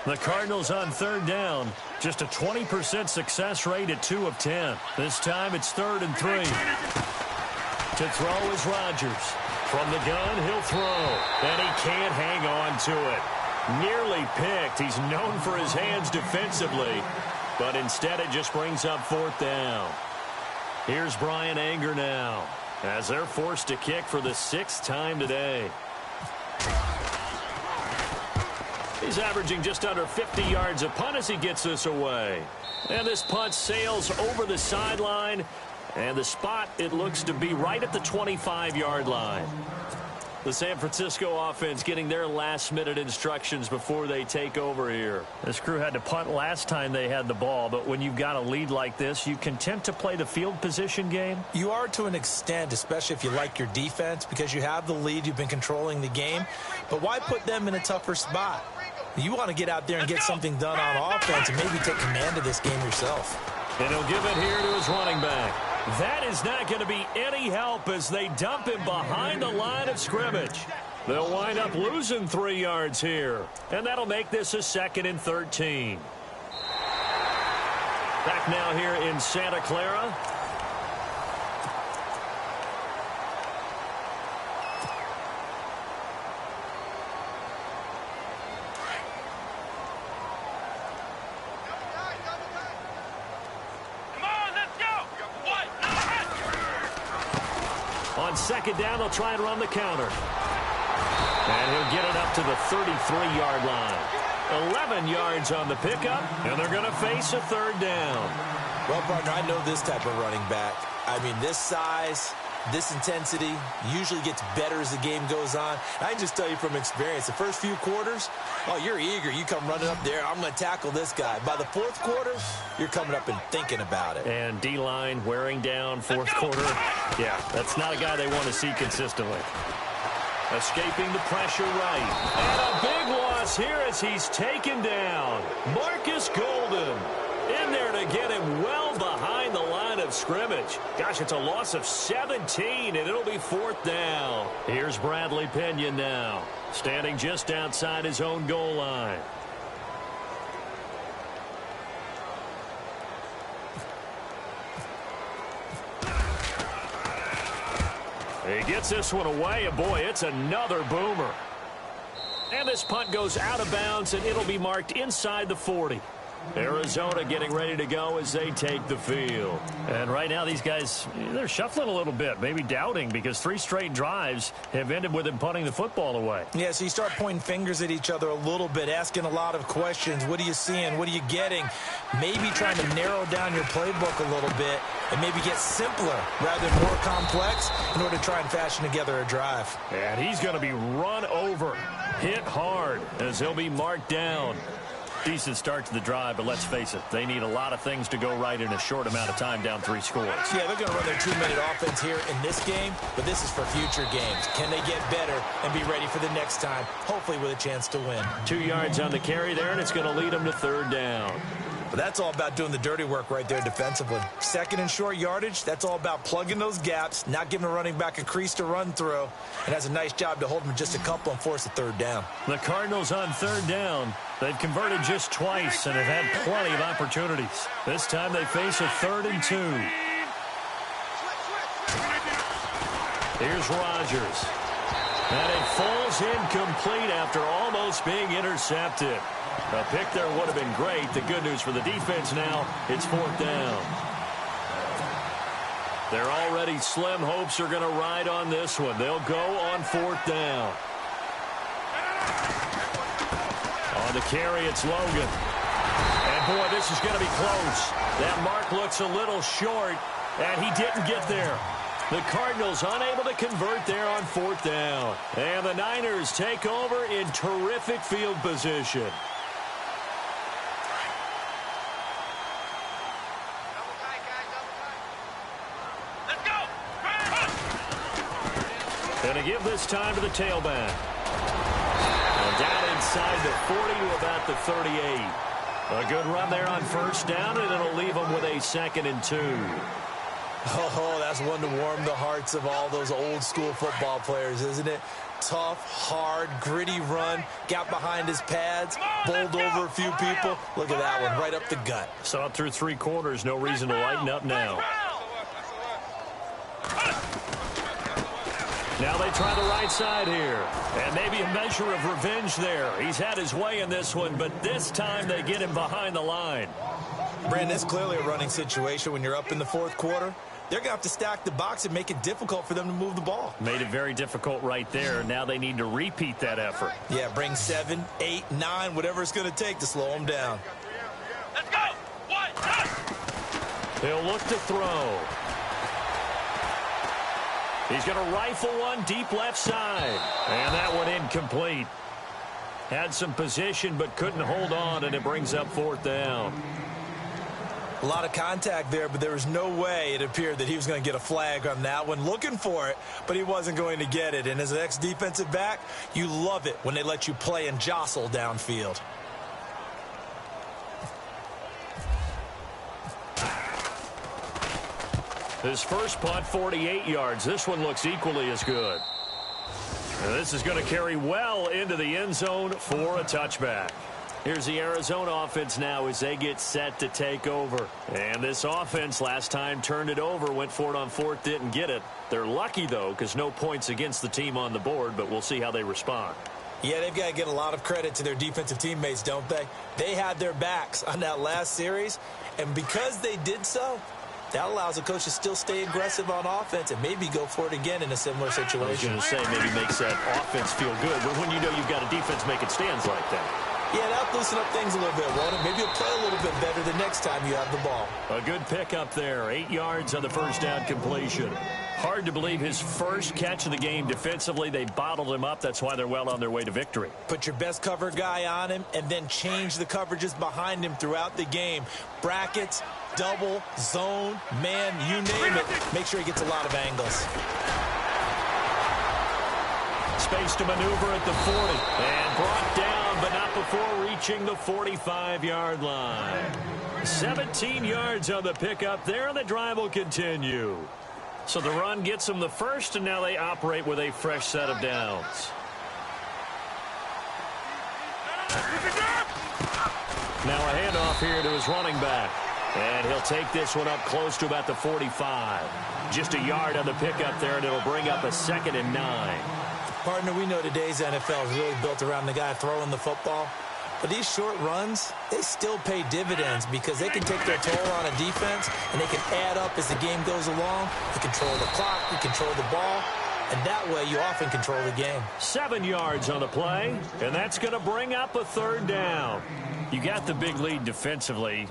The Cardinals on 3rd down. Just a 20% success rate at 2 of 10. This time it's 3rd and 3. To throw is Rodgers. From the gun, he'll throw. And he can't hang on to it. Nearly picked. He's known for his hands defensively. But instead it just brings up 4th down. Here's Brian Anger now, as they're forced to kick for the 6th time today. He's averaging just under 50 yards a punt as he gets this away. And this punt sails over the sideline. And the spot, it looks to be right at the 25-yard line. The San Francisco offense getting their last-minute instructions before they take over here. This crew had to punt last time they had the ball, but when you've got a lead like this, you content to play the field position game? You are to an extent, especially if you like your defense, because you have the lead, you've been controlling the game. But why put them in a tougher spot? You want to get out there and get something done on offense and maybe take command of this game yourself. And he'll give it here to his running back. That is not going to be any help as they dump him behind the line of scrimmage. They'll wind up losing 3 yards here. And that'll make this a 2nd and 13. Back now here in Santa Clara. On 2nd down, they'll try and run the counter. And he'll get it up to the 33-yard line. 11 yards on the pickup, and they're going to face a 3rd down. Well, partner, I know this type of running back. I mean, this size, this intensity usually gets better as the game goes on. I can just tell you from experience, the first few quarters, oh, you're eager. You come running up there, I'm going to tackle this guy. By the 4th quarter, you're coming up and thinking about it. And D-line wearing down 4th quarter. Yeah, that's not a guy they want to see consistently. Escaping the pressure right. And a big loss here as he's taken down. Marcus Golden in there to get him well behind the line of scrimmage. Gosh, it's a loss of 17, and it'll be 4th down. Here's Bradley Pinion now, standing just outside his own goal line. He gets this one away, and boy, it's another boomer. And this punt goes out of bounds, and it'll be marked inside the 40. Arizona getting ready to go as they take the field. And right now these guys, they're shuffling a little bit, maybe doubting, because 3 straight drives have ended with them punting the football away. Yeah, so you start pointing fingers at each other a little bit, asking a lot of questions. What are you seeing? What are you getting? Maybe trying to narrow down your playbook a little bit and maybe get simpler rather than more complex in order to try and fashion together a drive. And he's going to be run over, hit hard, as he'll be marked down. Decent start to the drive, but let's face it, they need a lot of things to go right in a short amount of time, down 3 scores. Yeah, they're going to run their 2-minute offense here in this game, but this is for future games. Can they get better and be ready for the next time, hopefully with a chance to win? 2 yards on the carry there, and it's going to lead them to 3rd down. But that's all about doing the dirty work right there defensively. 2nd and short yardage, that's all about plugging those gaps, not giving a running back a crease to run through, and has a nice job to hold them just a couple and force a 3rd down. The Cardinals on 3rd down. They've converted just twice and have had plenty of opportunities. This time they face a 3rd and 2. Here's Rodgers. And it falls incomplete after almost being intercepted. A pick there would have been great. The good news for the defense now, it's 4th down. Their already slim hopes are going to ride on this one. They'll go on 4th down. On the carry, it's Logan. And, boy, this is going to be close. That mark looks a little short, and he didn't get there. The Cardinals unable to convert there on 4th down. And the Niners take over in terrific field position. Going to give this time to the tailback. And down inside the 40 to about the 38. A good run there on 1st down, and it'll leave them with a 2nd and 2. Oh, that's one to warm the hearts of all those old school football players, isn't it? Tough, hard, gritty run, got behind his pads, bowled over a few people. Look at that one, right up the gut. Saw it through 3 quarters, no reason to lighten up now. Now they try the right side here. And maybe a measure of revenge there. He's had his way in this one, but this time they get him behind the line. Brandon, it's clearly a running situation when you're up in the 4th quarter. They're going to have to stack the box and make it difficult for them to move the ball. Made it very difficult right there. Now they need to repeat that effort. Yeah, bring 7, 8, 9, whatever it's going to take to slow them down. Let's go! 1, He'll look to throw. He's going to rifle one deep left side. And that one incomplete. Had some position but couldn't hold on, and it brings up 4th down. A lot of contact there, but there was no way it appeared that he was going to get a flag on that one. Looking for it, but he wasn't going to get it. And as an ex-defensive back, you love it when they let you play and jostle downfield. His first punt, 48 yards. This one looks equally as good. And this is going to carry well into the end zone for a touchback. Here's the Arizona offense now as they get set to take over. And this offense last time turned it over, went for it on 4th, didn't get it. They're lucky, though, because no points against the team on the board, but we'll see how they respond. Yeah, they've got to get a lot of credit to their defensive teammates, don't they? They had their backs on that last series, and because they did so, that allows the coach to still stay aggressive on offense and maybe go for it again in a similar situation. I was going to say maybe makes that offense feel good, but when you know you've got a defense making stands like that. Yeah, that'll loosen up things a little bit, won't it? Maybe you'll play a little bit better the next time you have the ball. A good pickup there. 8 yards on the 1st down completion. Hard to believe his first catch of the game defensively. They bottled him up. That's why they're well on their way to victory. Put your best cover guy on him and then change the coverages behind him throughout the game. Brackets, double, zone, man, you name it. Make sure he gets a lot of angles. Space to maneuver at the 40. And brought down, but not before reaching the 45-yard line. 17 yards on the pickup there, and the drive will continue. So the run gets them the first, and now they operate with a fresh set of downs. Now a handoff here to his running back. And he'll take this one up close to about the 45. Just a yard on the pickup there, and it'll bring up a 2nd and 9. Partner, we know today's NFL is really built around the guy throwing the football. But these short runs, they still pay dividends because they can take their toll on a defense, and they can add up as the game goes along. You control the clock, you control the ball, and that way you often control the game. 7 yards on the play, and that's going to bring up a third down. You got the big lead defensively,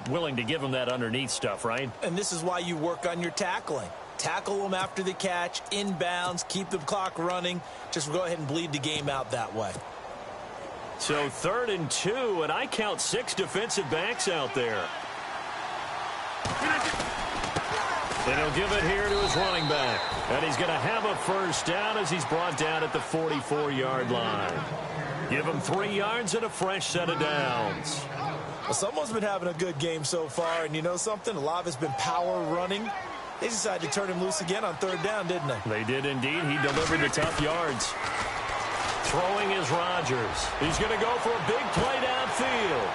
willing to give them that underneath stuff, right? And this is why you work on your tackling. Tackle them after the catch, inbounds, keep the clock running. Just go ahead and bleed the game out that way. So 3rd and 2, and I count 6 defensive backs out there. And he'll give it here to his running back. And he's going to have a first down as he's brought down at the 44-yard line. Give him 3 yards and a fresh set of downs. Well, someone's been having a good game so far, and you know something? A lot of it's been power running. They decided to turn him loose again on 3rd down, didn't they? They did indeed. He delivered the tough yards. Throwing is Rodgers. He's going to go for a big play downfield.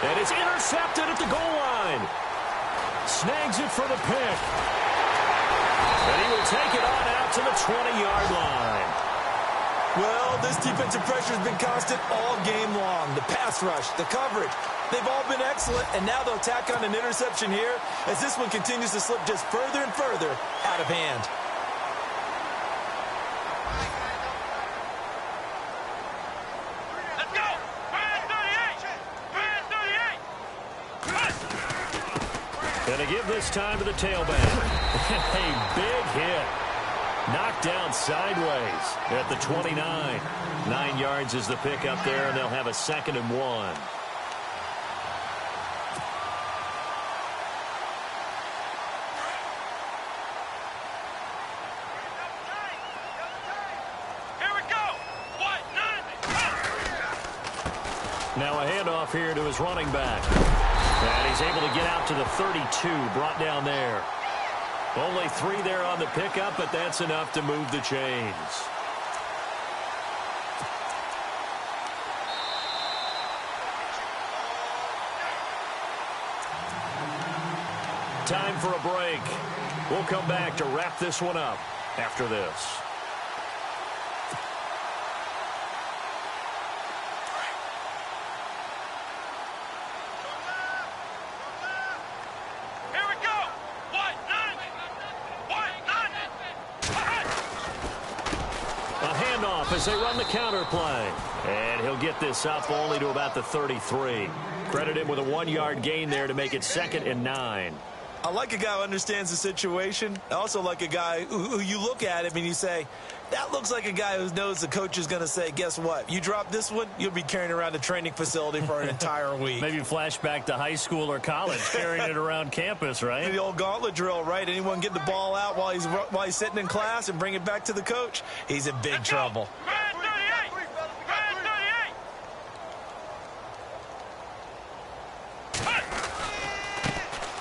And it's intercepted at the goal line. Snags it for the pick. And he will take it on out to the 20-yard line. Well, this defensive pressure has been constant all game long. The pass rush, the coverage, they've all been excellent, and now they'll tack on an interception here as this one continues to slip just further and further out of hand. Let's go! Brand 38! Brand 38! And to give this time to the tailback. A big hit. Knocked down sideways at the 29. 9 yards is the pick up there, and they'll have a 2nd and 1. Here we go! What? 9! Now a handoff here to his running back. And he's able to get out to the 32, brought down there. Only 3 there on the pickup, but that's enough to move the chains. Time for a break. We'll come back to wrap this one up after this. Here we go! What? 9! What? 9! A handoff as they run the counter play. And he'll get this up only to about the 33. Credit him with a 1-yard gain there to make it 2nd and 9. I like a guy who understands the situation. I also like a guy who you look at him and you say, that looks like a guy who knows the coach is going to say, guess what? You drop this one, you'll be carrying around a training facility for an entire week. Maybe flashback to high school or college, carrying it around campus, right? The old gauntlet drill, right? Anyone get the ball out while he's sitting in class and bring it back to the coach? He's in big trouble. Brand 38! Brand 38!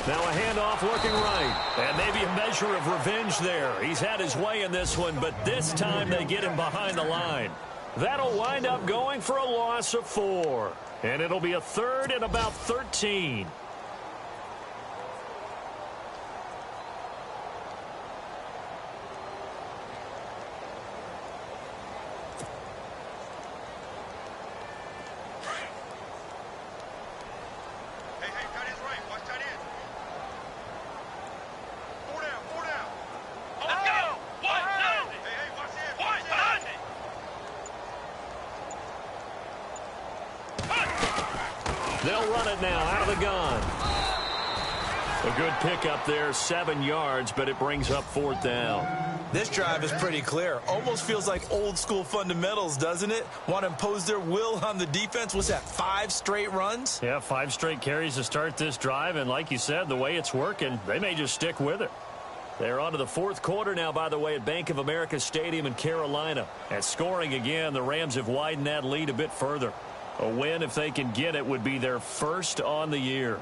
Now a handoff looking right. And maybe a measure of revenge there. He's had his way in this one, but this time they get him behind the line. That'll wind up going for a loss of 4. And it'll be a 3rd and about 13. Hey, tight end's right. Watch tight end. 4 down, 4 down. Let's go! What? 90! Hey, watch this. What? 90! They'll run it now out of the gun. A good pickup there, 7 yards, but it brings up 4th down. This drive is pretty clear. Almost feels like old school fundamentals, doesn't it? Want to impose their will on the defense. What's that, 5 straight runs? Yeah, 5 straight carries to start this drive, and like you said, the way it's working, they may just stick with it. They're on to the 4th quarter now, by the way, at Bank of America Stadium in Carolina. And scoring again, the Rams have widened that lead a bit further. A win, if they can get it, would be their first on the year.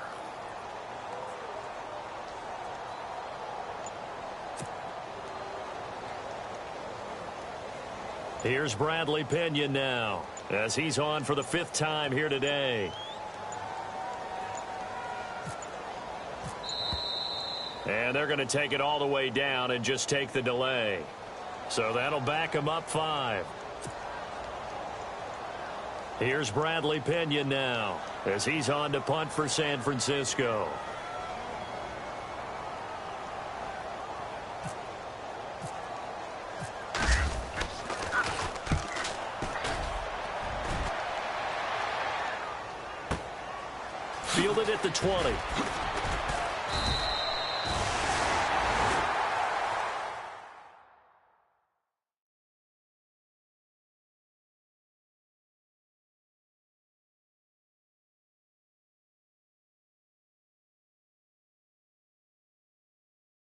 Here's Bradley Pinion now, as he's on for the 5th time here today. And they're going to take it all the way down and just take the delay. So that'll back them up 5. Here's Bradley Pena now as he's on to punt for San Francisco. Fielded at the 20.